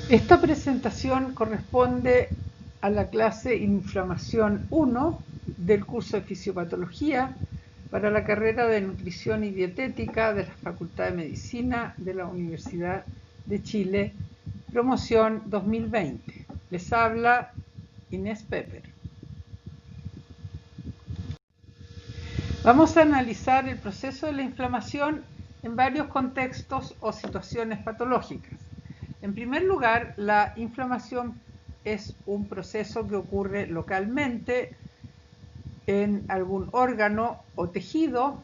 Esta presentación corresponde a la clase Inflamación 1 del curso de Fisiopatología para la carrera de Nutrición y Dietética de la Facultad de Medicina de la Universidad de Chile, promoción 2020. Les habla Inés Pepper. Vamos a analizar el proceso de la inflamación en varios contextos o situaciones patológicas. En primer lugar, la inflamación es un proceso que ocurre localmente en algún órgano o tejido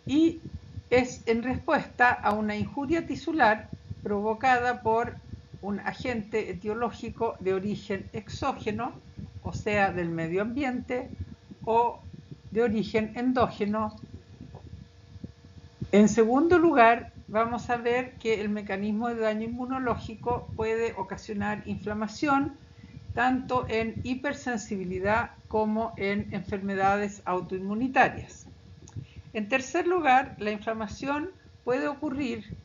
y es en respuesta a una injuria tisular provocada por un agente etiológico de origen exógeno, o sea, del medio ambiente, o de origen endógeno. En segundo lugar, vamos a ver que el mecanismo de daño inmunológico puede ocasionar inflamación tanto en hipersensibilidad como en enfermedades autoinmunitarias. En tercer lugar, la inflamación puede ocurrir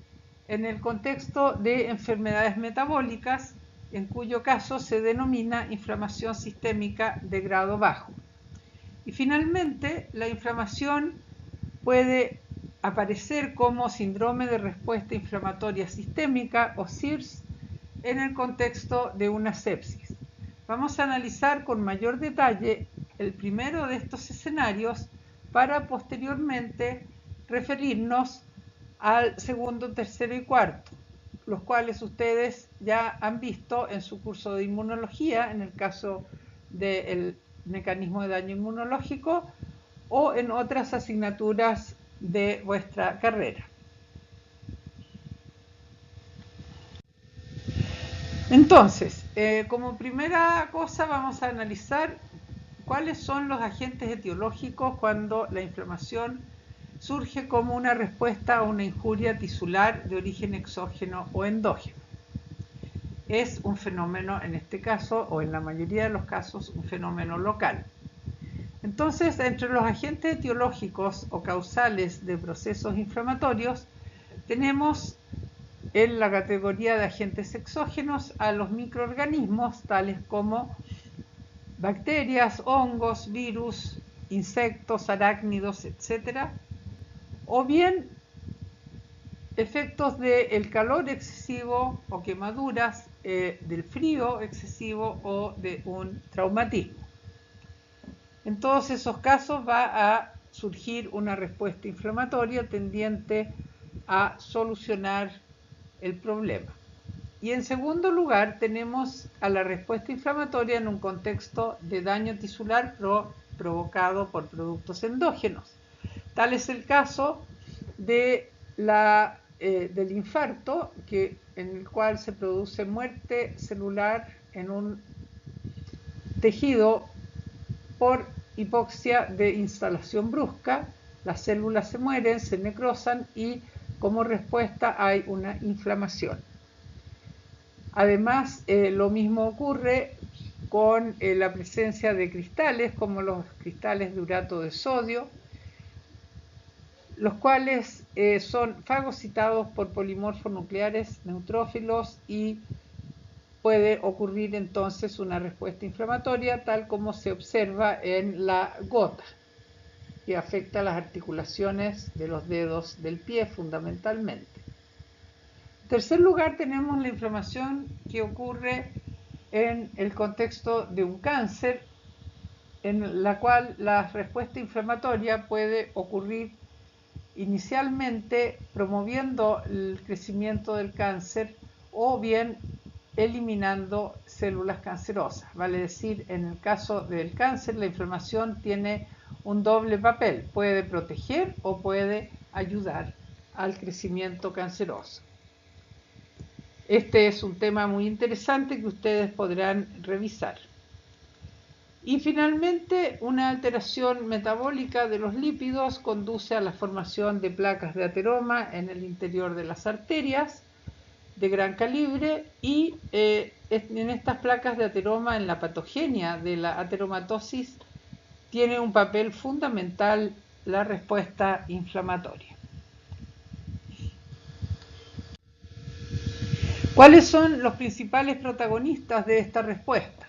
en el contexto de enfermedades metabólicas, en cuyo caso se denomina inflamación sistémica de grado bajo. Y finalmente, la inflamación puede aparecer como síndrome de respuesta inflamatoria sistémica o SIRS en el contexto de una sepsis. Vamos a analizar con mayor detalle el primero de estos escenarios para posteriormente referirnos al segundo, tercero y cuarto, los cuales ustedes ya han visto en su curso de inmunología, en el caso del mecanismo de daño inmunológico, o en otras asignaturas de vuestra carrera. Entonces, como primera cosa vamos a analizar cuáles son los agentes etiológicos cuando la inflamación surge como una respuesta a una injuria tisular de origen exógeno o endógeno. Es un fenómeno, en este caso, o en la mayoría de los casos, un fenómeno local. Entonces, entre los agentes etiológicos o causales de procesos inflamatorios, tenemos en la categoría de agentes exógenos a los microorganismos tales como bacterias, hongos, virus, insectos, arácnidos, etc. O bien efectos del calor excesivo o quemaduras, del frío excesivo o de un traumatismo. En todos esos casos va a surgir una respuesta inflamatoria tendiente a solucionar el problema. Y en segundo lugar tenemos a la respuesta inflamatoria en un contexto de daño tisular provocado por productos endógenos. Tal es el caso de del infarto, en el cual se produce muerte celular en un tejido por hipoxia de instalación brusca. Las células se mueren, se necrosan y como respuesta hay una inflamación. Además, lo mismo ocurre con la presencia de cristales como los cristales de urato de sodio, los cuales son fagocitados por polimorfos nucleares neutrófilos y puede ocurrir entonces una respuesta inflamatoria tal como se observa en la gota, que afecta las articulaciones de los dedos del pie fundamentalmente. En tercer lugar, tenemos la inflamación que ocurre en el contexto de un cáncer, en la cual la respuesta inflamatoria puede ocurrir inicialmente promoviendo el crecimiento del cáncer o bien eliminando células cancerosas. Vale decir, en el caso del cáncer, la inflamación tiene un doble papel, puede proteger o puede ayudar al crecimiento canceroso. Este es un tema muy interesante que ustedes podrán revisar. Y finalmente, una alteración metabólica de los lípidos conduce a la formación de placas de ateroma en el interior de las arterias de gran calibre y en estas placas de ateroma, en la patogenia de la ateromatosis, tiene un papel fundamental la respuesta inflamatoria. ¿Cuáles son los principales protagonistas de esta respuesta?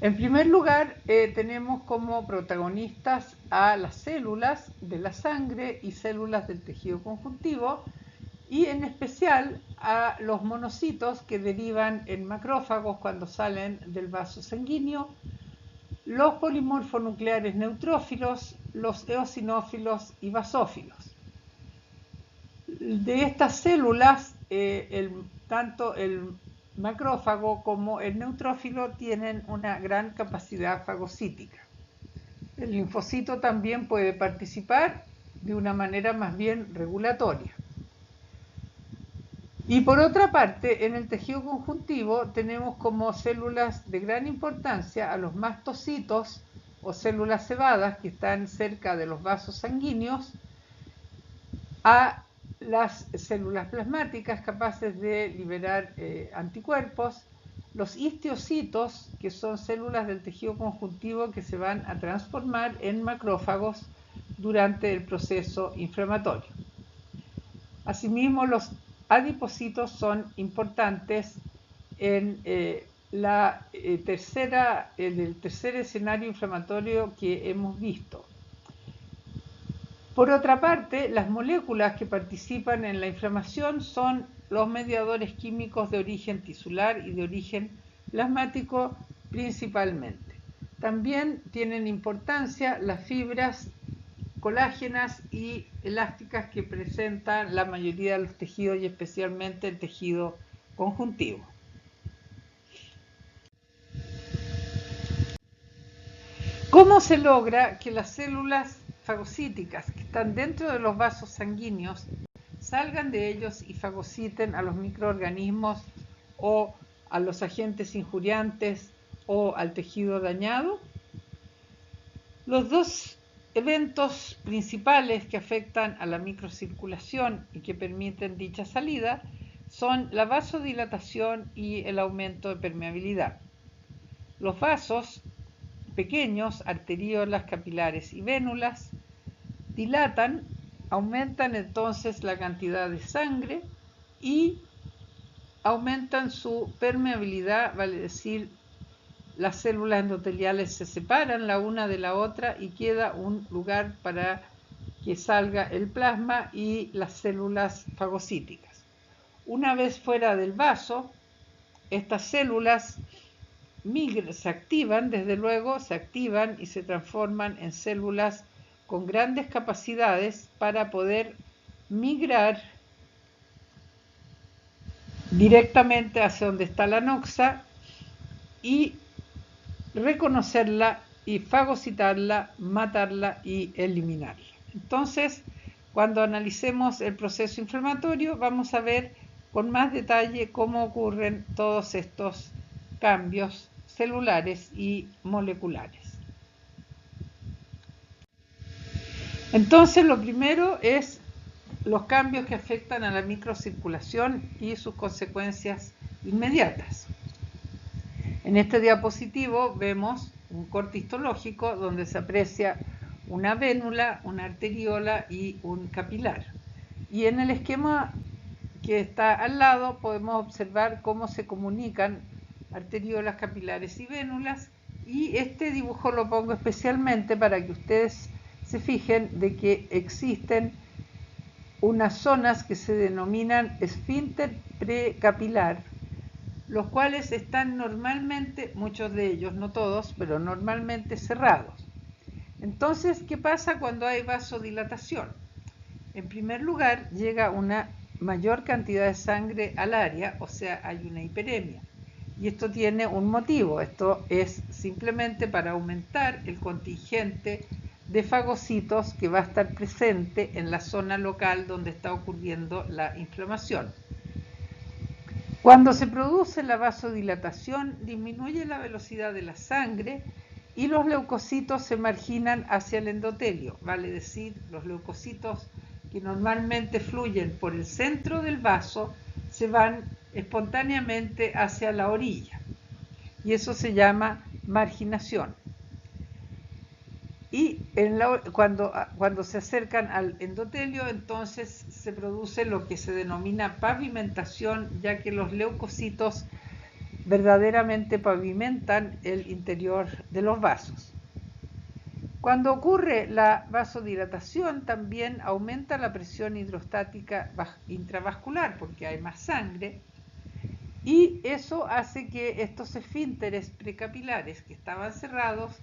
En primer lugar, tenemos como protagonistas a las células de la sangre y células del tejido conjuntivo, y en especial a los monocitos que derivan en macrófagos cuando salen del vaso sanguíneo, los polimorfonucleares neutrófilos, los eosinófilos y basófilos. De estas células, tanto el macrófago como el neutrófilo tienen una gran capacidad fagocítica. El linfocito también puede participar de una manera más bien regulatoria. Y por otra parte, en el tejido conjuntivo tenemos como células de gran importancia a los mastocitos o células cebadas que están cerca de los vasos sanguíneos, a las células plasmáticas capaces de liberar anticuerpos, los histiocitos, que son células del tejido conjuntivo que se van a transformar en macrófagos durante el proceso inflamatorio. Asimismo, los adipocitos son importantes en el tercer escenario inflamatorio que hemos visto. Por otra parte, las moléculas que participan en la inflamación son los mediadores químicos de origen tisular y de origen plasmático principalmente. También tienen importancia las fibras colágenas y elásticas que presentan la mayoría de los tejidos y especialmente el tejido conjuntivo. ¿Cómo se logra que las células fagocíticas que están dentro de los vasos sanguíneos salgan de ellos y fagociten a los microorganismos o a los agentes injuriantes o al tejido dañado? Los dos eventos principales que afectan a la microcirculación y que permiten dicha salida son la vasodilatación y el aumento de permeabilidad. Los vasos pequeños, arteriolas, capilares y vénulas, dilatan, aumentan entonces la cantidad de sangre y aumentan su permeabilidad, vale decir, las células endoteliales se separan la una de la otra y queda un lugar para que salga el plasma y las células fagocíticas. Una vez fuera del vaso, estas células se activan, desde luego, se activan y se transforman en células con grandes capacidades para poder migrar directamente hacia donde está la noxa y reconocerla y fagocitarla, matarla y eliminarla. Entonces, cuando analicemos el proceso inflamatorio, vamos a ver con más detalle cómo ocurren todos estos cambios celulares y moleculares. Entonces, lo primero es los cambios que afectan a la microcirculación y sus consecuencias inmediatas. En este diapositivo vemos un corte histológico donde se aprecia una vénula, una arteriola y un capilar. Y en el esquema que está al lado podemos observar cómo se comunican arteriolas, capilares y vénulas, y este dibujo lo pongo especialmente para que ustedes se fijen de que existen unas zonas que se denominan esfínter precapilar, los cuales están normalmente, muchos de ellos, no todos, pero normalmente cerrados. Entonces, ¿qué pasa cuando hay vasodilatación? En primer lugar, llega una mayor cantidad de sangre al área, o sea, hay una hiperemia. Y esto tiene un motivo, esto es simplemente para aumentar el contingente de fagocitos que va a estar presente en la zona local donde está ocurriendo la inflamación. Cuando se produce la vasodilatación, disminuye la velocidad de la sangre y los leucocitos se marginan hacia el endotelio, vale decir, los leucocitos que normalmente fluyen por el centro del vaso se van espontáneamente hacia la orilla, y eso se llama marginación. Y cuando se acercan al endotelio, entonces se produce lo que se denomina pavimentación, ya que los leucocitos verdaderamente pavimentan el interior de los vasos. Cuando ocurre la vasodilatación, también aumenta la presión hidrostática intravascular porque hay más sangre, y eso hace que estos esfínteres precapilares que estaban cerrados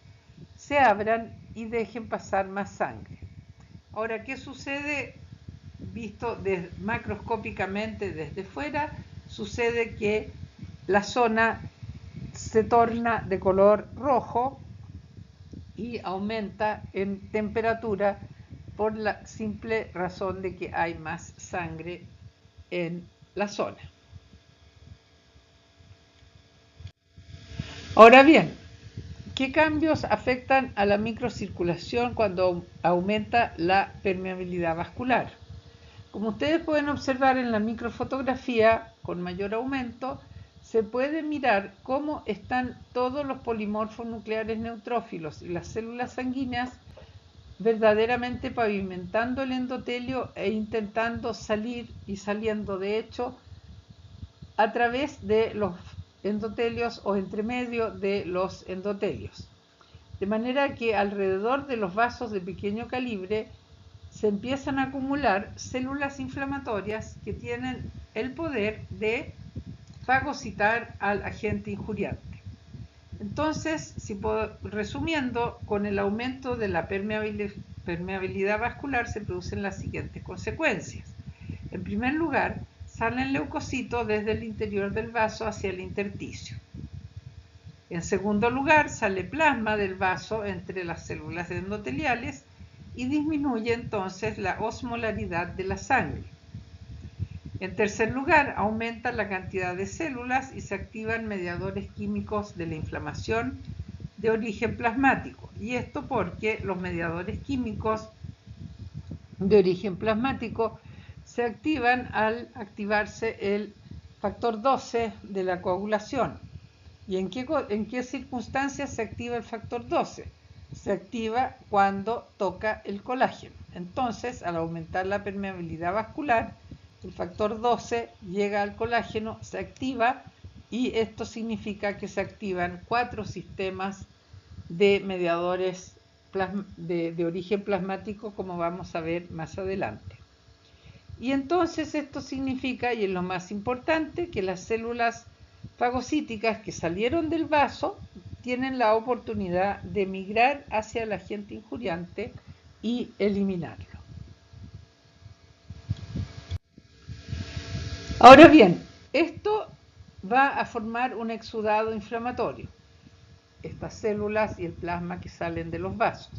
se abran y dejen pasar más sangre. Ahora, ¿qué sucede visto macroscópicamente desde fuera? Sucede que la zona se torna de color rojo y aumenta en temperatura por la simple razón de que hay más sangre en la zona. Ahora bien, ¿qué cambios afectan a la microcirculación cuando aumenta la permeabilidad vascular? Como ustedes pueden observar en la microfotografía, con mayor aumento, se puede mirar cómo están todos los polimorfos nucleares neutrófilos y las células sanguíneas verdaderamente pavimentando el endotelio e intentando salir y saliendo, de hecho, a través de los endotelios o entre medio de los endotelios. De manera que alrededor de los vasos de pequeño calibre se empiezan a acumular células inflamatorias que tienen el poder de fagocitar al agente injuriante. Entonces, resumiendo, con el aumento de la permeabilidad vascular se producen las siguientes consecuencias. En primer lugar, salen leucocitos desde el interior del vaso hacia el intersticio. En segundo lugar, sale plasma del vaso entre las células endoteliales y disminuye entonces la osmolaridad de la sangre. En tercer lugar, aumenta la cantidad de células y se activan mediadores químicos de la inflamación de origen plasmático. Y esto porque los mediadores químicos de origen plasmático se activan al activarse el factor 12 de la coagulación. ¿Y en qué circunstancias se activa el factor 12? Se activa cuando toca el colágeno. Entonces, al aumentar la permeabilidad vascular, el factor 12 llega al colágeno, se activa, y esto significa que se activan 4 sistemas de mediadores de origen plasmático, como vamos a ver más adelante. Y entonces esto significa, y es lo más importante, que las células fagocíticas que salieron del vaso tienen la oportunidad de migrar hacia el agente injuriante y eliminarlo. Ahora bien, esto va a formar un exudado inflamatorio, estas células y el plasma que salen de los vasos.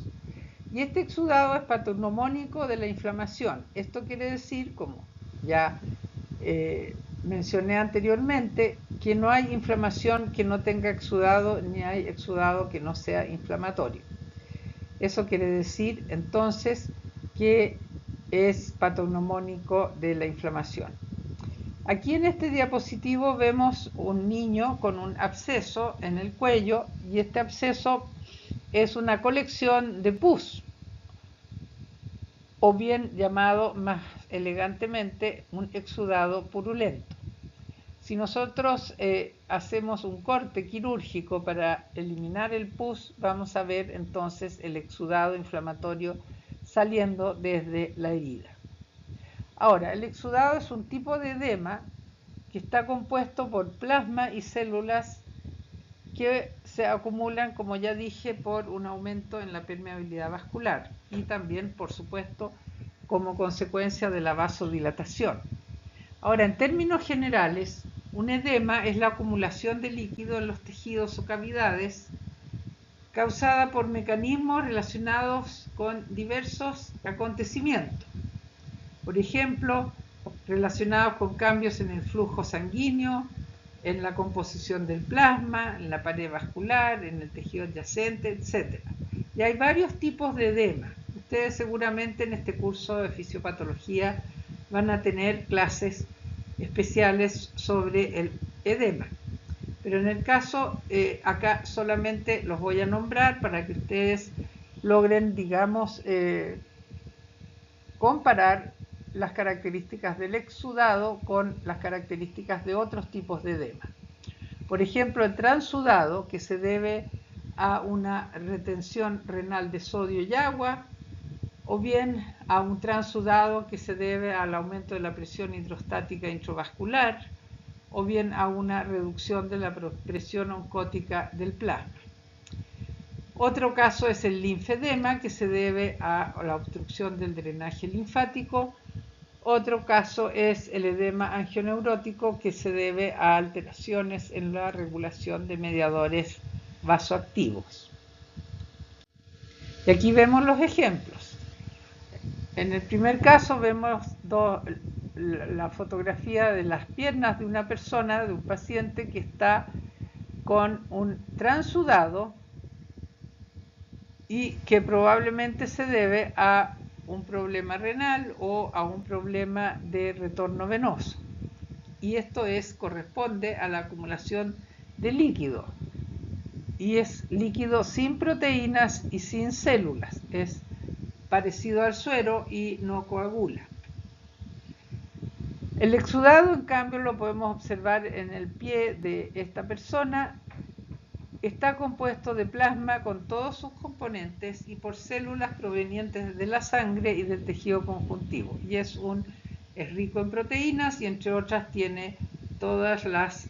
Y este exudado es patognomónico de la inflamación. Esto quiere decir, como ya mencioné anteriormente, que no hay inflamación que no tenga exudado, ni hay exudado que no sea inflamatorio. Eso quiere decir entonces que es patognomónico de la inflamación. Aquí en este diapositivo vemos un niño con un absceso en el cuello, y este absceso es una colección de pus, o bien llamado más elegantemente un exudado purulento. Si nosotros hacemos un corte quirúrgico para eliminar el pus, vamos a ver entonces el exudado inflamatorio saliendo desde la herida. Ahora, el exudado es un tipo de edema que está compuesto por plasma y células que se acumulan, como ya dije, por un aumento en la permeabilidad vascular y también, por supuesto, como consecuencia de la vasodilatación. Ahora, en términos generales, un edema es la acumulación de líquido en los tejidos o cavidades causada por mecanismos relacionados con diversos acontecimientos. Por ejemplo, relacionados con cambios en el flujo sanguíneo, en la composición del plasma, en la pared vascular, en el tejido adyacente, etc. Y hay varios tipos de edema. Ustedes seguramente en este curso de fisiopatología van a tener clases especiales sobre el edema. Pero en el caso, acá solamente los voy a nombrar para que ustedes logren, digamos, comparar las características del exsudado con las características de otros tipos de edema. Por ejemplo, el transudado, que se debe a una retención renal de sodio y agua, o bien a un transudado que se debe al aumento de la presión hidrostática intravascular, o bien a una reducción de la presión oncótica del plasma. Otro caso es el linfedema, que se debe a la obstrucción del drenaje linfático. Otro caso es el edema angioneurótico, que se debe a alteraciones en la regulación de mediadores vasoactivos. Y aquí vemos los ejemplos. En el primer caso vemos la fotografía de las piernas de una persona, de un paciente que está con un transudado y que probablemente se debe a un problema renal o a un problema de retorno venoso. Y esto corresponde a la acumulación de líquido. Y es líquido sin proteínas y sin células. Es parecido al suero y no coagula. El exudado, en cambio, lo podemos observar en el pie de esta persona. Está compuesto de plasma con todos sus componentes y por células provenientes de la sangre y del tejido conjuntivo. Y es rico en proteínas y, entre otras, tiene todos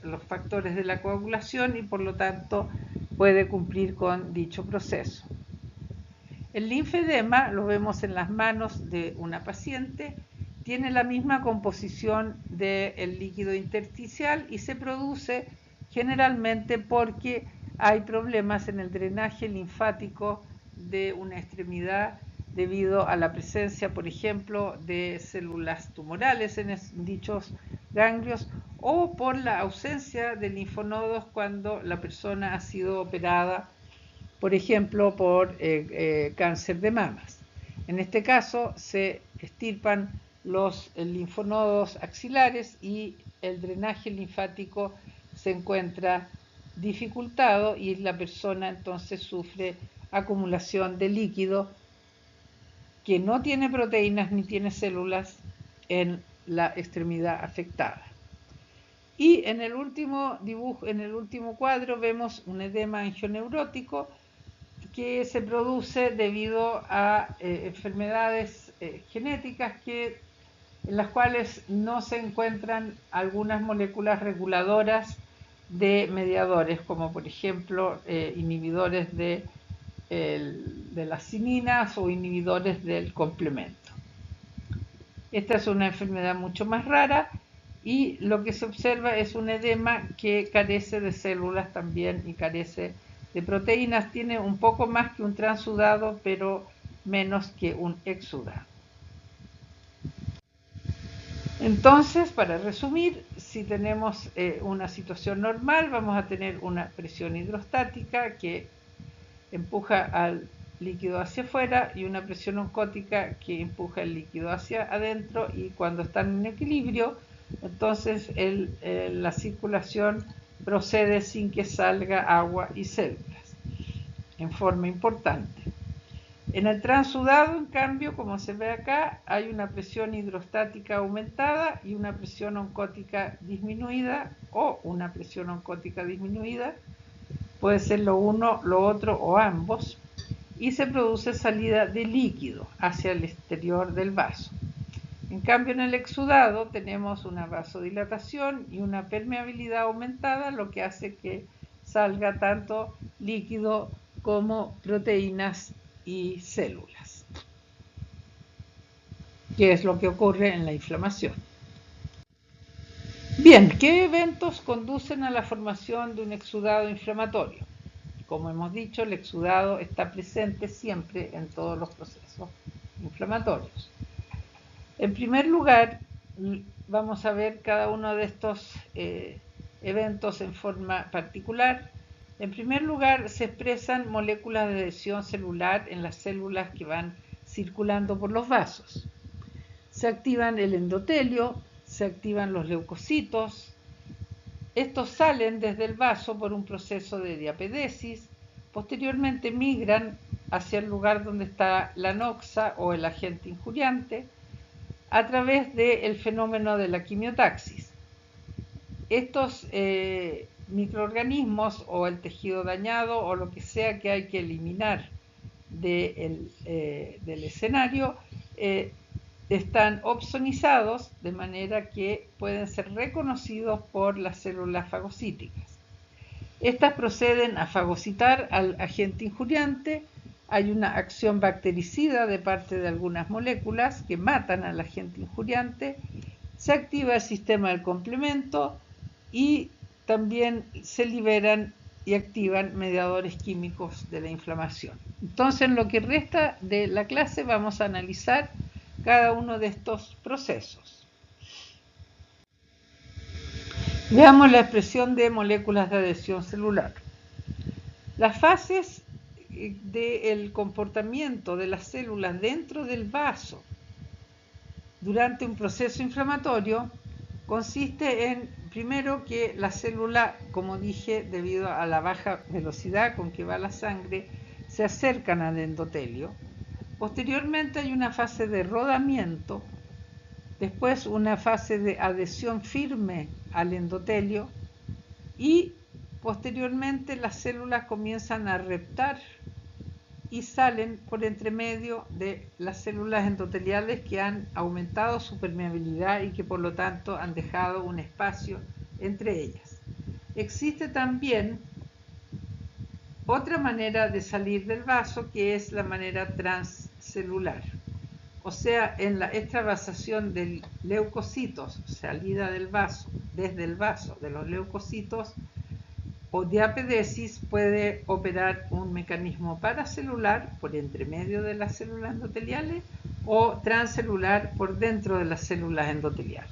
los factores de la coagulación y, por lo tanto, puede cumplir con dicho proceso. El linfedema lo vemos en las manos de una paciente. Tiene la misma composición del líquido intersticial y se produce generalmente porque hay problemas en el drenaje linfático de una extremidad debido a la presencia, por ejemplo, de células tumorales en dichos ganglios o por la ausencia de linfonodos cuando la persona ha sido operada, por ejemplo, por cáncer de mamas. En este caso se extirpan los linfonodos axilares y el drenaje linfático se encuentra dificultado y la persona entonces sufre acumulación de líquido que no tiene proteínas ni tiene células en la extremidad afectada. Y en el último dibujo, en el último cuadro, vemos un edema angioneurótico que se produce debido a enfermedades genéticas en las cuales no se encuentran algunas moléculas reguladoras de mediadores, como por ejemplo inhibidores de las cininas o inhibidores del complemento. Esta es una enfermedad mucho más rara y lo que se observa es un edema que carece de células también y carece de proteínas. Tiene un poco más que un transudado, pero menos que un exudado. Entonces, para resumir, si tenemos una situación normal, vamos a tener una presión hidrostática que empuja al líquido hacia afuera y una presión oncótica que empuja el líquido hacia adentro, y cuando están en equilibrio, entonces la circulación procede sin que salga agua y células en forma importante. En el transudado, en cambio, como se ve acá, hay una presión hidrostática aumentada y una presión oncótica disminuida, o una presión oncótica disminuida, puede ser lo uno, lo otro o ambos, y se produce salida de líquido hacia el exterior del vaso. En cambio, en el exudado tenemos una vasodilatación y una permeabilidad aumentada, lo que hace que salga tanto líquido como proteínas y células, que es lo que ocurre en la inflamación. Bien, ¿qué eventos conducen a la formación de un exudado inflamatorio? Como hemos dicho, el exudado está presente siempre en todos los procesos inflamatorios. En primer lugar, vamos a ver cada uno de estos eventos en forma particular. En primer lugar, se expresan moléculas de adhesión celular en las células que van circulando por los vasos. Se activan el endotelio, se activan los leucocitos. Estos salen desde el vaso por un proceso de diapedesis, posteriormente migran hacia el lugar donde está la noxa o el agente injuriante a través del fenómeno de la quimiotaxis. Estos microorganismos o el tejido dañado o lo que sea que hay que eliminar del escenario están opsonizados de manera que pueden ser reconocidos por las células fagocíticas. Estas proceden a fagocitar al agente injuriante. Hay una acción bactericida de parte de algunas moléculas que matan al agente injuriante. Se activa el sistema del complemento y también se liberan y activan mediadores químicos de la inflamación. Entonces, en lo que resta de la clase vamos a analizar cada uno de estos procesos. Veamos la expresión de moléculas de adhesión celular. Las fases del comportamiento de las células dentro del vaso durante un proceso inflamatorio consiste en, primero, que la célula, como dije, debido a la baja velocidad con que va la sangre, se acercan al endotelio. Posteriormente hay una fase de rodamiento, después una fase de adhesión firme al endotelio y posteriormente las células comienzan a reptar y salen por entre medio de las células endoteliales que han aumentado su permeabilidad y que por lo tanto han dejado un espacio entre ellas. Existe también otra manera de salir del vaso que es la manera transcelular. O sea, en la extravasación de leucocitos, salida del vaso, desde el vaso de los leucocitos, o diapedesis puede operar un mecanismo paracelular por entre medio de las células endoteliales o transcelular por dentro de las células endoteliales.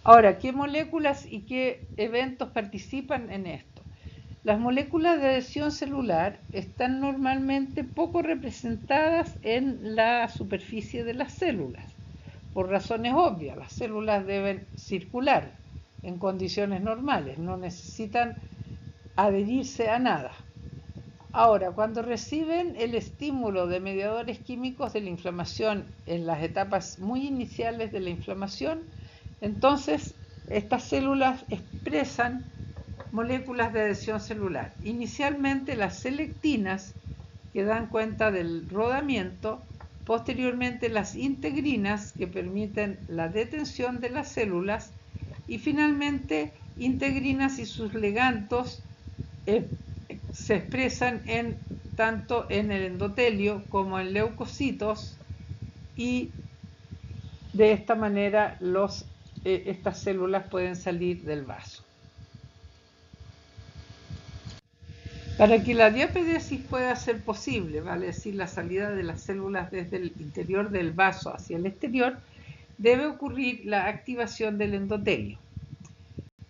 Ahora, ¿qué moléculas y qué eventos participan en esto? Las moléculas de adhesión celular están normalmente poco representadas en la superficie de las células, por razones obvias. Las células deben circular en condiciones normales, no necesitan adherirse a nada. Ahora, cuando reciben el estímulo de mediadores químicos de la inflamación en las etapas muy iniciales de la inflamación, entonces estas células expresan moléculas de adhesión celular. Inicialmente las selectinas, que dan cuenta del rodamiento, posteriormente las integrinas, que permiten la detención de las células, y finalmente integrinas y sus ligandos se expresan tanto en el endotelio como en leucocitos y de esta manera estas células pueden salir del vaso. Para que la diapedesis pueda ser posible, vale decir la salida de las células desde el interior del vaso hacia el exterior, debe ocurrir la activación del endotelio.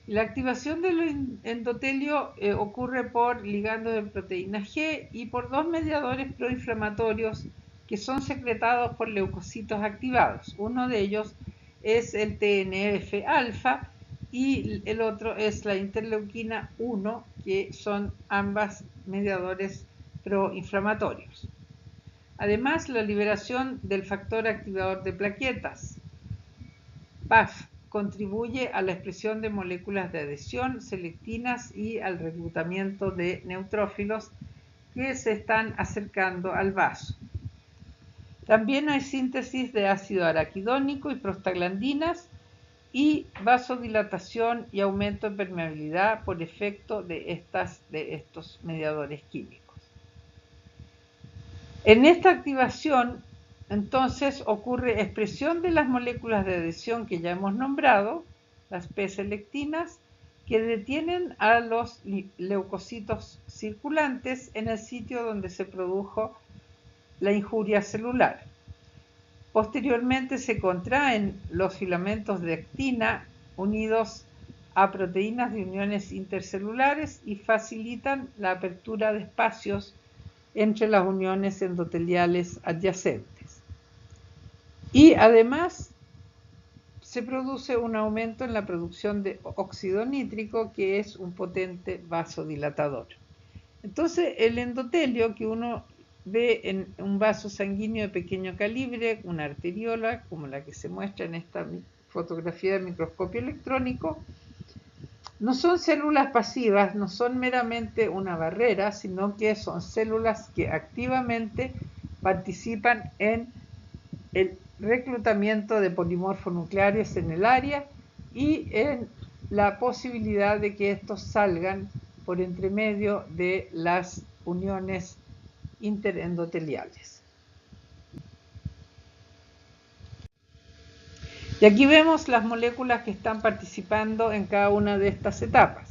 La activación del endotelio ocurre por ligandos de proteína G y por dos mediadores proinflamatorios que son secretados por leucocitos activados. Uno de ellos es el TNF-alfa y el otro es la interleuquina 1, que son ambas mediadores proinflamatorios. Además, la liberación del factor activador de plaquetas, PAF, contribuye a la expresión de moléculas de adhesión, selectinas y al reclutamiento de neutrófilos que se están acercando al vaso. También hay síntesis de ácido araquidónico y prostaglandinas y vasodilatación y aumento de permeabilidad por efecto de estos mediadores químicos. En esta activación, entonces, ocurre expresión de las moléculas de adhesión que ya hemos nombrado, las P-selectinas, que detienen a los leucocitos circulantes en el sitio donde se produjo la injuria celular. Posteriormente se contraen los filamentos de actina unidos a proteínas de uniones intercelulares y facilitan la apertura de espacios entre las uniones endoteliales adyacentes. Y además se produce un aumento en la producción de óxido nítrico, que es un potente vasodilatador. Entonces, el endotelio, que uno en un vaso sanguíneo de pequeño calibre, una arteriola, como la que se muestra en esta fotografía de microscopio electrónico. No son células pasivas, no son meramente una barrera, sino que son células que activamente participan en el reclutamiento de polimorfonucleares en el área y en la posibilidad de que estos salgan por entre medio de las uniones interendoteliales. Y aquí vemos las moléculas que están participando en cada una de estas etapas.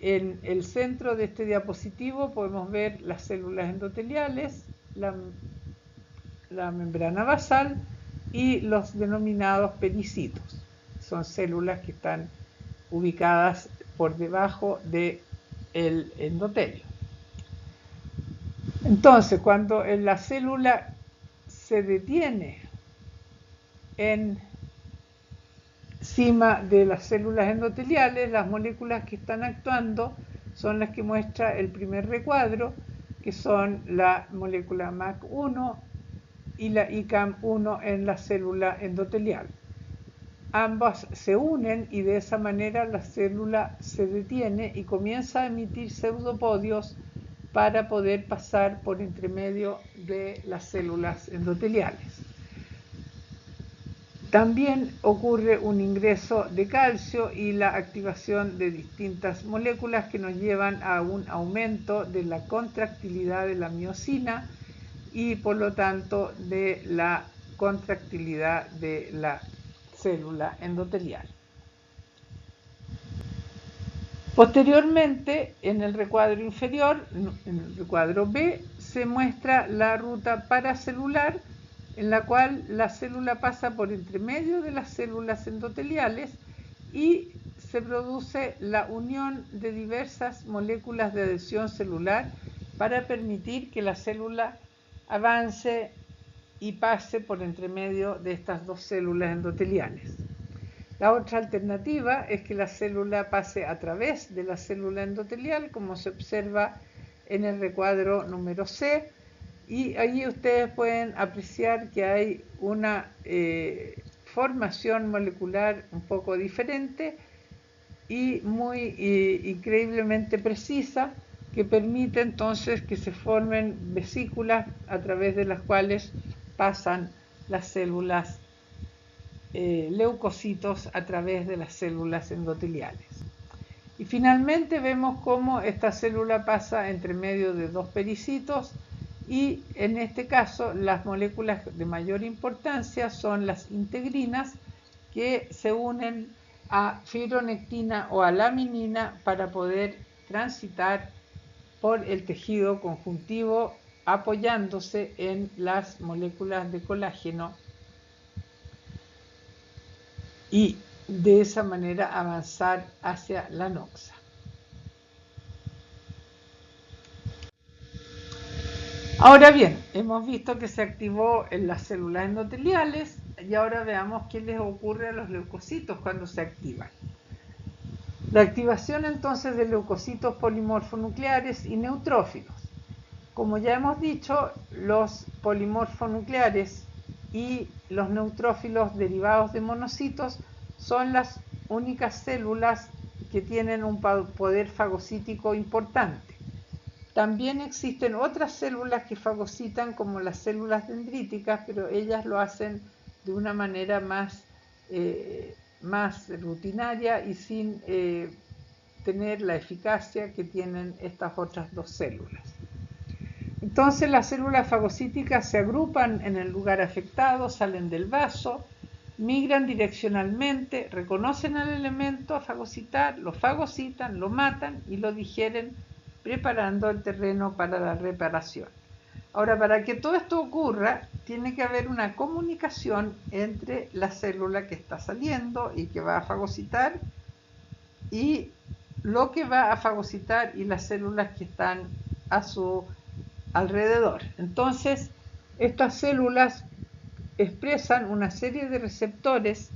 En el centro de este diapositivo podemos ver las células endoteliales, la membrana basal y los denominados pericitos. Son células que están ubicadas por debajo del endotelio. Entonces, cuando la célula se detiene encima de las células endoteliales, las moléculas que están actuando son las que muestra el primer recuadro, que son la molécula MAC1 y la ICAM1 en la célula endotelial. Ambas se unen y de esa manera la célula se detiene y comienza a emitir pseudopodios para poder pasar por entre medio de las células endoteliales. También ocurre un ingreso de calcio y la activación de distintas moléculas que nos llevan a un aumento de la contractilidad de la miosina y por lo tanto de la contractilidad de la célula endotelial. Posteriormente, en el recuadro inferior, en el recuadro B, se muestra la ruta paracelular en la cual la célula pasa por entre medio de las células endoteliales y se produce la unión de diversas moléculas de adhesión celular para permitir que la célula avance y pase por entre medio de estas dos células endoteliales. La otra alternativa es que la célula pase a través de la célula endotelial, como se observa en el recuadro número C, y allí ustedes pueden apreciar que hay una formación molecular un poco diferente y muy increíblemente precisa, que permite entonces que se formen vesículas a través de las cuales pasan las células leucocitos a través de las células endoteliales. Y finalmente vemos cómo esta célula pasa entre medio de dos pericitos y en este caso las moléculas de mayor importancia son las integrinas que se unen a fibronectina o a laminina para poder transitar por el tejido conjuntivo apoyándose en las moléculas de colágeno y de esa manera avanzar hacia la noxa. Ahora bien, hemos visto que se activó en las células endoteliales y ahora veamos qué les ocurre a los leucocitos cuando se activan. La activación entonces de leucocitos polimorfonucleares y neutrófilos. Como ya hemos dicho, los polimorfonucleares y los neutrófilos derivados de monocitos son las únicas células que tienen un poder fagocítico importante. También existen otras células que fagocitan como las células dendríticas, pero ellas lo hacen de una manera más rutinaria y sin tener la eficacia que tienen estas otras dos células. Entonces las células fagocíticas se agrupan en el lugar afectado, salen del vaso, migran direccionalmente, reconocen al elemento a fagocitar, lo fagocitan, lo matan y lo digieren, preparando el terreno para la reparación. Ahora, para que todo esto ocurra, tiene que haber una comunicación entre la célula que está saliendo y que va a fagocitar y lo que va a fagocitar y las células que están a su alrededor. Entonces, estas células expresan una serie de receptores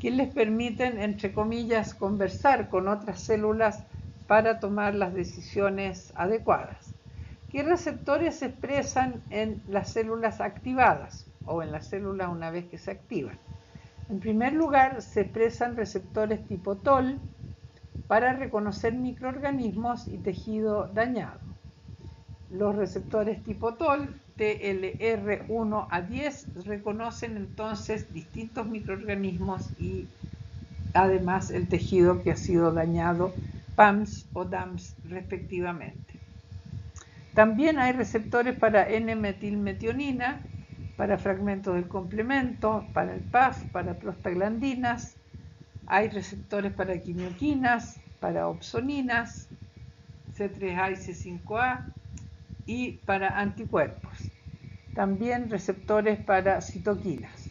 que les permiten, entre comillas, conversar con otras células para tomar las decisiones adecuadas. ¿Qué receptores se expresan en las células activadas o en las células una vez que se activan? En primer lugar, se expresan receptores tipo TOL para reconocer microorganismos y tejido dañado. Los receptores tipo TOL, TLR1 a 10, reconocen entonces distintos microorganismos y además el tejido que ha sido dañado, PAMS o DAMS respectivamente. También hay receptores para N-metilmetionina, para fragmentos del complemento, para el PAF, para prostaglandinas. Hay receptores para quimioquinas, para opsoninas, C3A y C5A, y para anticuerpos. También receptores para citoquinas.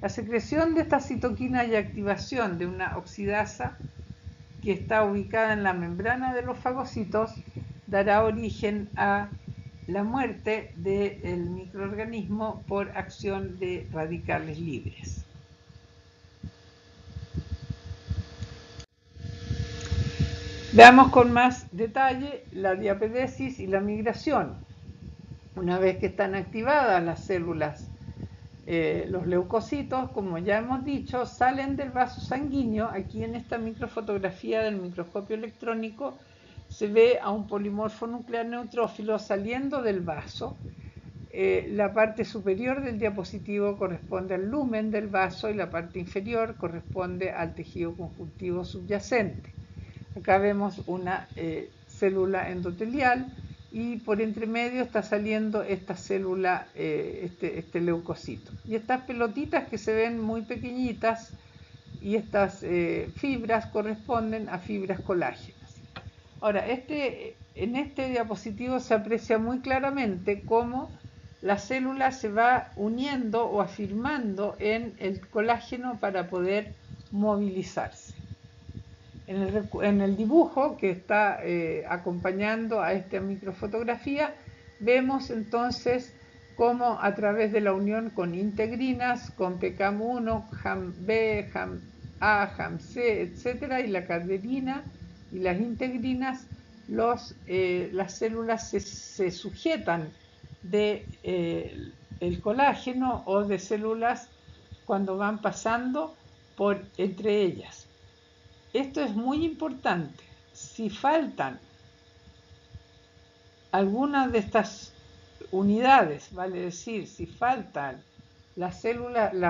La secreción de esta citoquina y activación de una oxidasa que está ubicada en la membrana de los fagocitos dará origen a la muerte del microorganismo por acción de radicales libres. Veamos con más detalle la diapedesis y la migración. Una vez que están activadas las células, los leucocitos, como ya hemos dicho, salen del vaso sanguíneo. Aquí en esta microfotografía del microscopio electrónico se ve a un polimorfo nuclear neutrófilo saliendo del vaso. La parte superior del diapositivo corresponde al lumen del vaso y la parte inferior corresponde al tejido conjuntivo subyacente. Acá vemos una célula endotelial y por entre medio está saliendo esta célula, este leucocito. Y estas pelotitas que se ven muy pequeñitas y estas fibras corresponden a fibras colágenas. Ahora, en este diapositivo se aprecia muy claramente cómo la célula se va uniendo o afirmando en el colágeno para poder movilizarse. En el dibujo que está acompañando a esta microfotografía, vemos entonces cómo a través de la unión con integrinas, con PKM1, HAM-B, HAM-A, HAM-C, etc., y la cadherina y las integrinas, las células se sujetan del colágeno o de células cuando van pasando por entre ellas. Esto es muy importante. Si faltan algunas de estas unidades, vale decir, si faltan las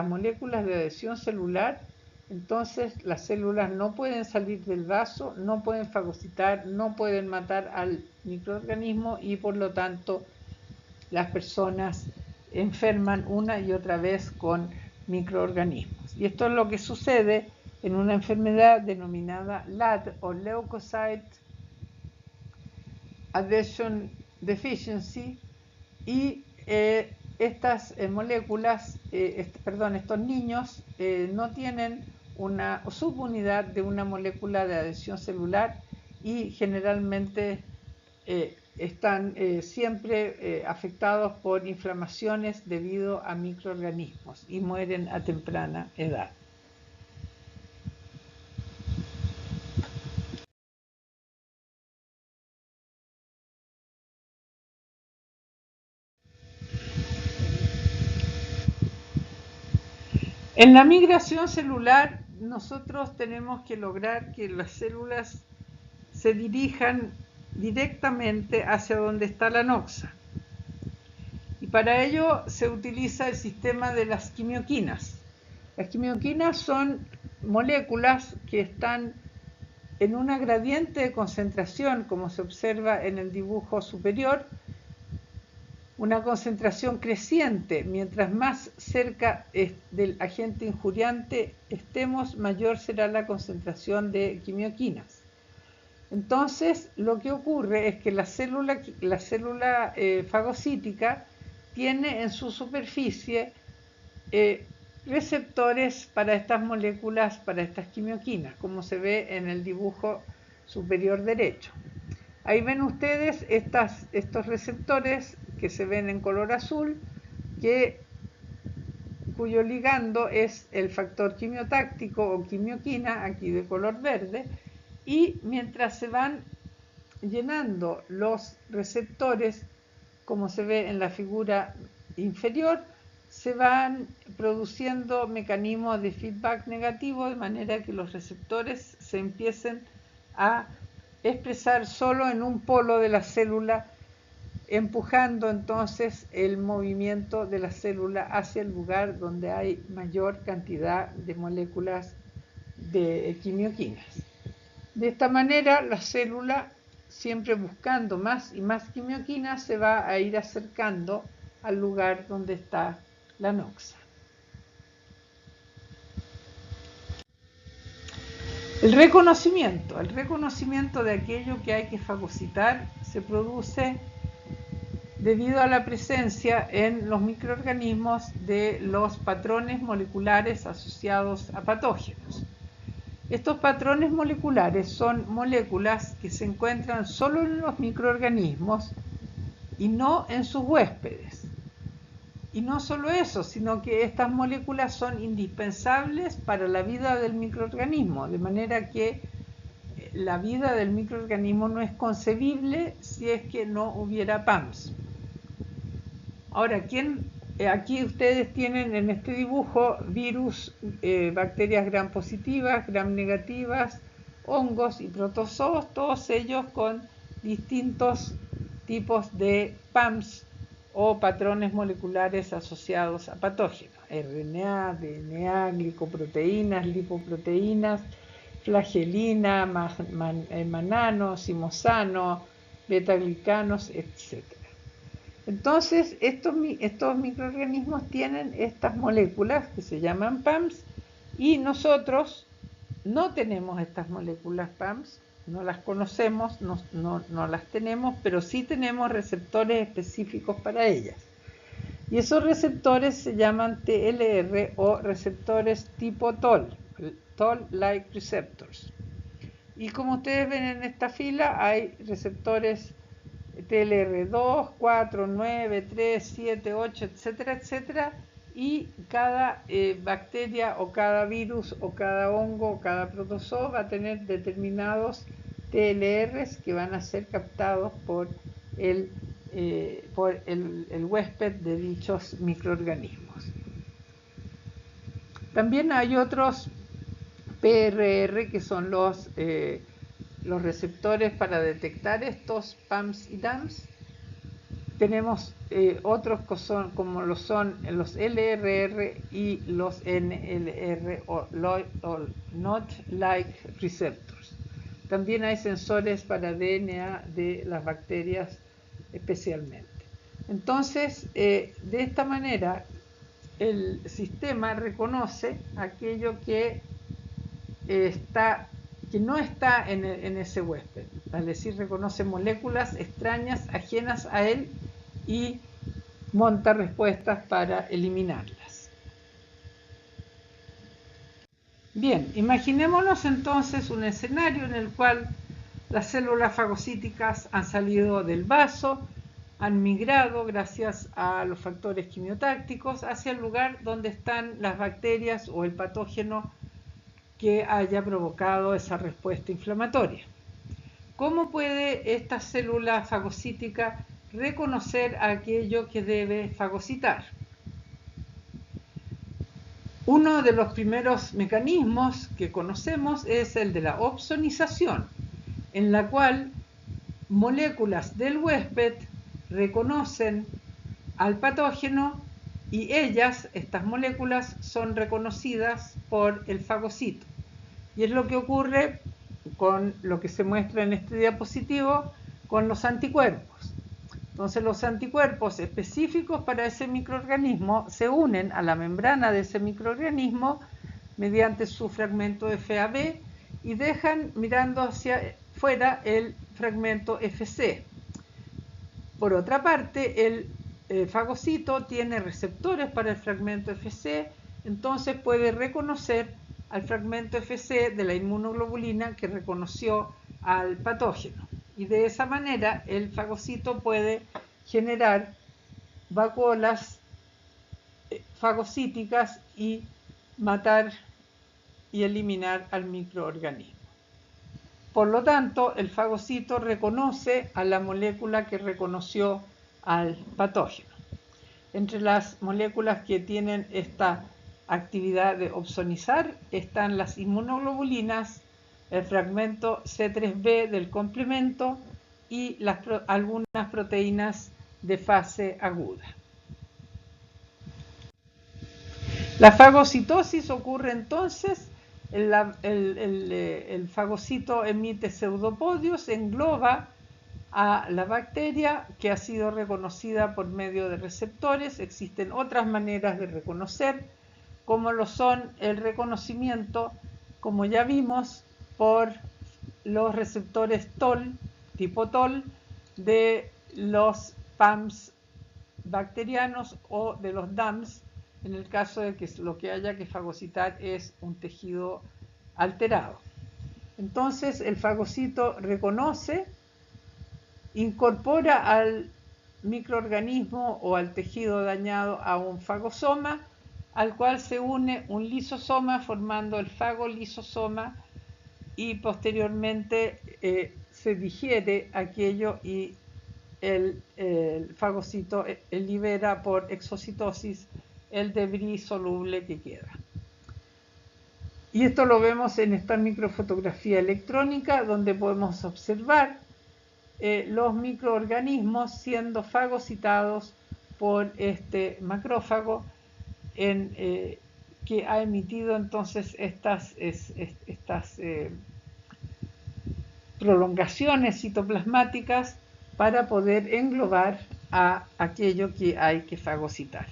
moléculas de adhesión celular, entonces las células no pueden salir del vaso, no pueden fagocitar, no pueden matar al microorganismo y por lo tanto las personas enferman una y otra vez con microorganismos. Y esto es lo que sucede en una enfermedad denominada LAD o Leukocyte Adhesion Deficiency, y estas moléculas, estos niños no tienen una subunidad de una molécula de adhesión celular y generalmente están siempre afectados por inflamaciones debido a microorganismos y mueren a temprana edad. En la migración celular, nosotros tenemos que lograr que las células se dirijan directamente hacia donde está la noxa. Y para ello se utiliza el sistema de las quimioquinas. Las quimioquinas son moléculas que están en una gradiente de concentración, como se observa en el dibujo superior, una concentración creciente. Mientras más cerca del agente injuriante estemos, mayor será la concentración de quimioquinas. Entonces, lo que ocurre es que la célula fagocítica tiene en su superficie receptores para estas moléculas, para estas quimioquinas, como se ve en el dibujo superior derecho. Ahí ven ustedes estos receptores que se ven en color azul, cuyo ligando es el factor quimiotáctico o quimioquina, aquí de color verde, y mientras se van llenando los receptores, como se ve en la figura inferior, se van produciendo mecanismos de feedback negativo, de manera que los receptores se empiecen a expresar solo en un polo de la célula, empujando entonces el movimiento de la célula hacia el lugar donde hay mayor cantidad de moléculas de quimioquinas. De esta manera, la célula, siempre buscando más y más quimioquinas, se va a ir acercando al lugar donde está la noxa. El reconocimiento de aquello que hay que fagocitar se produce debido a la presencia en los microorganismos de los patrones moleculares asociados a patógenos. Estos patrones moleculares son moléculas que se encuentran solo en los microorganismos y no en sus huéspedes. Y no solo eso, sino que estas moléculas son indispensables para la vida del microorganismo, de manera que la vida del microorganismo no es concebible si es que no hubiera PAMs. Ahora, aquí ustedes tienen en este dibujo virus, bacterias gram positivas, gram negativas, hongos y protozoos, todos ellos con distintos tipos de PAMs o patrones moleculares asociados a patógenos: RNA, DNA, glicoproteínas, lipoproteínas, flagelina, manano, simosano, betaglicanos, etc. Entonces, estos microorganismos tienen estas moléculas que se llaman PAMs, y nosotros no tenemos estas moléculas PAMs, no las conocemos, no las tenemos, pero sí tenemos receptores específicos para ellas. Y esos receptores se llaman TLR o receptores tipo TOL, Toll-like receptors. Y como ustedes ven en esta fila, hay receptores TLR2, 4, 9, 3, 7, 8, etcétera, etcétera, y cada bacteria o cada virus o cada hongo o cada protozoo va a tener determinados TLRs que van a ser captados por el huésped de dichos microorganismos. También hay otros PRR, que son los receptores para detectar estos PAMs y DAMs. Tenemos otros que son, como lo son los LRR y los NLR o Not-like receptors. También hay sensores para DNA de las bacterias especialmente. Entonces, de esta manera, el sistema reconoce aquello que no está en ese huésped, es decir, reconoce moléculas extrañas, ajenas a él, y monta respuestas para eliminarlas. Bien, imaginémonos entonces un escenario en el cual las células fagocíticas han salido del vaso, han migrado gracias a los factores quimiotácticos hacia el lugar donde están las bacterias o el patógeno que haya provocado esa respuesta inflamatoria. ¿Cómo puede esta célula fagocítica reconocer aquello que debe fagocitar? Uno de los primeros mecanismos que conocemos es el de la opsonización, en la cual moléculas del huésped reconocen al patógeno y estas moléculas, son reconocidas por el fagocito. Y es lo que ocurre con lo que se muestra en este diapositivo con los anticuerpos. Entonces, los anticuerpos específicos para ese microorganismo se unen a la membrana de ese microorganismo mediante su fragmento FAB y dejan mirando hacia fuera el fragmento FC. Por otra parte, el fagocito tiene receptores para el fragmento FC, entonces puede reconocer al fragmento FC de la inmunoglobulina que reconoció al patógeno. Y de esa manera el fagocito puede generar vacuolas fagocíticas y matar y eliminar al microorganismo. Por lo tanto, el fagocito reconoce a la molécula que reconoció al patógeno. Entre las moléculas que tienen esta actividad de opsonizar están las inmunoglobulinas, el fragmento C3b del complemento y algunas proteínas de fase aguda. La fagocitosis ocurre entonces, el fagocito emite pseudopodios, engloba a la bacteria que ha sido reconocida por medio de receptores. Existen otras maneras de reconocer, como lo son el reconocimiento, como ya vimos, por los receptores TOL, tipo TOL, de los PAMs bacterianos o de los DAMs, en el caso de que lo que haya que fagocitar es un tejido alterado. Entonces el fagocito reconoce, incorpora al microorganismo o al tejido dañado a un fagosoma, al cual se une un lisosoma formando el fagolisosoma, y posteriormente se digiere aquello y el fagocito libera por exocitosis el debris soluble que queda. Y esto lo vemos en esta microfotografía electrónica, donde podemos observar los microorganismos siendo fagocitados por este macrófago que ha emitido entonces estas prolongaciones citoplasmáticas para poder englobar a aquello que hay que fagocitar.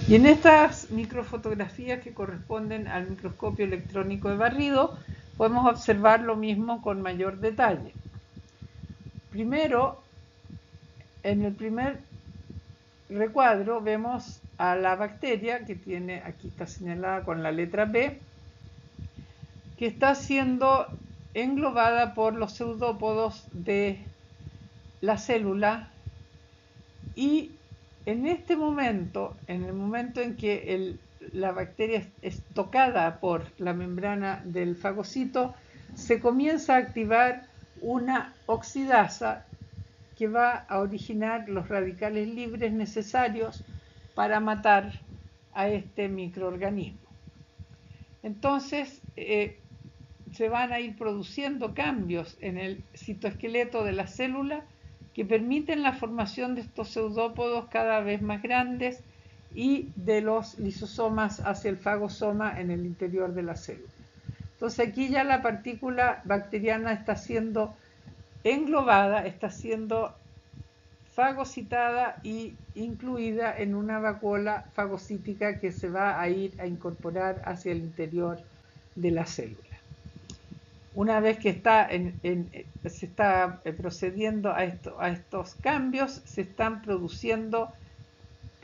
Y en estas microfotografías que corresponden al microscopio electrónico de barrido, podemos observar lo mismo con mayor detalle. Primero, en el primer recuadro vemos a la bacteria, que tiene, aquí está señalada con la letra B, que está siendo englobada por los pseudópodos de la célula, y en este momento, en el momento en que la bacteria es tocada por la membrana del fagocito, se comienza a activar una oxidasa que va a originar los radicales libres necesarios para matar a este microorganismo. Entonces, se van a ir produciendo cambios en el citoesqueleto de la célula que permiten la formación de estos pseudópodos cada vez más grandes y de los lisosomas hacia el fagosoma en el interior de la célula. Entonces aquí ya la partícula bacteriana está siendo englobada, está siendo fagocitada y incluida en una vacuola fagocítica que se va a ir a incorporar hacia el interior de la célula. Una vez que se está procediendo a estos cambios, se están produciendo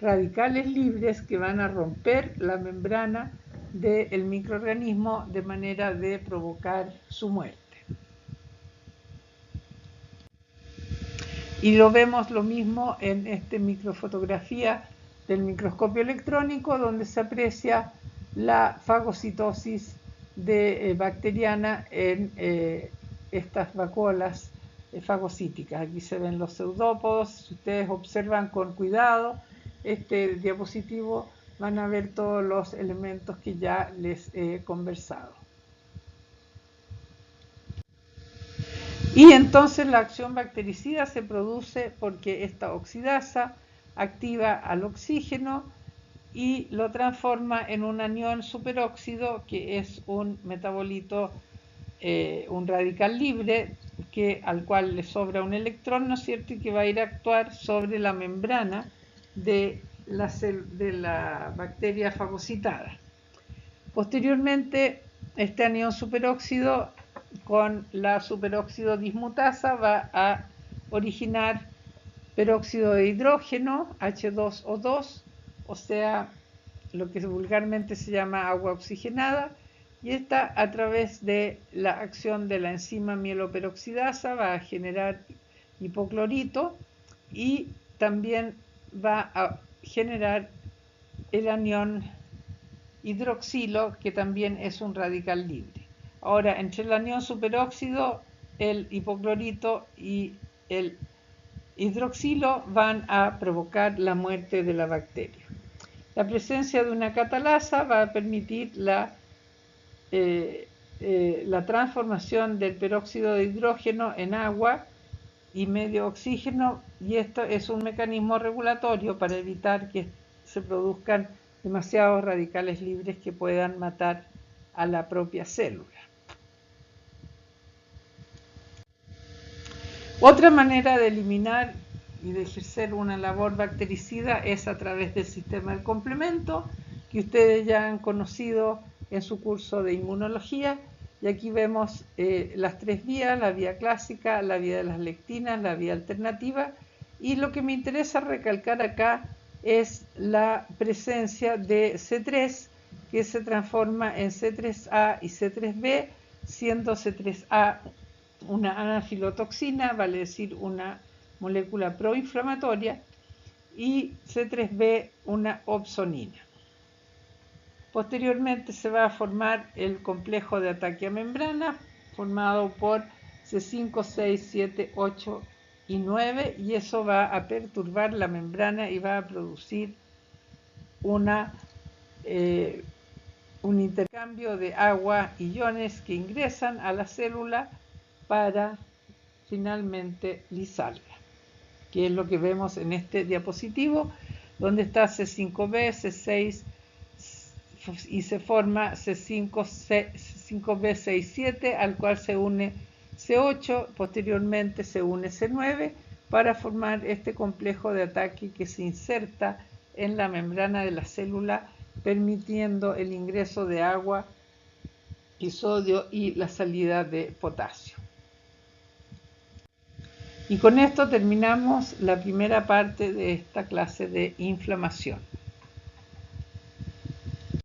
radicales libres que van a romper la membrana del microorganismo de manera de provocar su muerte. Y lo vemos lo mismo en esta microfotografía del microscopio electrónico, donde se aprecia la fagocitosis bacteriana en estas vacuolas fagocíticas. Aquí se ven los pseudópodos. Si ustedes observan con cuidado este diapositivo, van a ver todos los elementos que ya les he conversado. Y entonces la acción bactericida se produce porque esta oxidasa activa al oxígeno y lo transforma en un anión superóxido, que es un metabolito, un radical libre, al cual le sobra un electrón, ¿no es cierto?, y que va a ir a actuar sobre la membrana de la bacteria fagocitada. Posteriormente, este anión superóxido con la superóxido dismutasa va a originar peróxido de hidrógeno, H2O2, o sea, lo que vulgarmente se llama agua oxigenada, y esta, a través de la acción de la enzima mieloperoxidasa, va a generar hipoclorito y también va a generar el anión hidroxilo, que también es un radical libre. Ahora, entre el anión superóxido, el hipoclorito y el hidroxilo van a provocar la muerte de la bacteria. La presencia de una catalasa va a permitir la transformación del peróxido de hidrógeno en agua y medio oxígeno, y esto es un mecanismo regulatorio para evitar que se produzcan demasiados radicales libres que puedan matar a la propia célula. Otra manera de eliminar y de ejercer una labor bactericida es a través del sistema del complemento, que ustedes ya han conocido en su curso de inmunología. Y aquí vemos las tres vías: la vía clásica, la vía de las lectinas, la vía alternativa. Y lo que me interesa recalcar acá es la presencia de C3, que se transforma en C3A y C3B, siendo C3A una anafilotoxina, vale decir una molécula proinflamatoria, y C3B una opsonina. Posteriormente se va a formar el complejo de ataque a membrana, formado por C5, 6, 7, 8 y 9, y eso va a perturbar la membrana y va a producir un intercambio de agua y iones que ingresan a la célula para finalmente lisarla, que es lo que vemos en este diapositivo, donde está C5b, C6 y se forma C5b67, al cual se une C8, posteriormente se une C9 para formar este complejo de ataque que se inserta en la membrana de la célula, permitiendo el ingreso de agua y sodio y la salida de potasio. Y con esto terminamos la primera parte de esta clase de inflamación.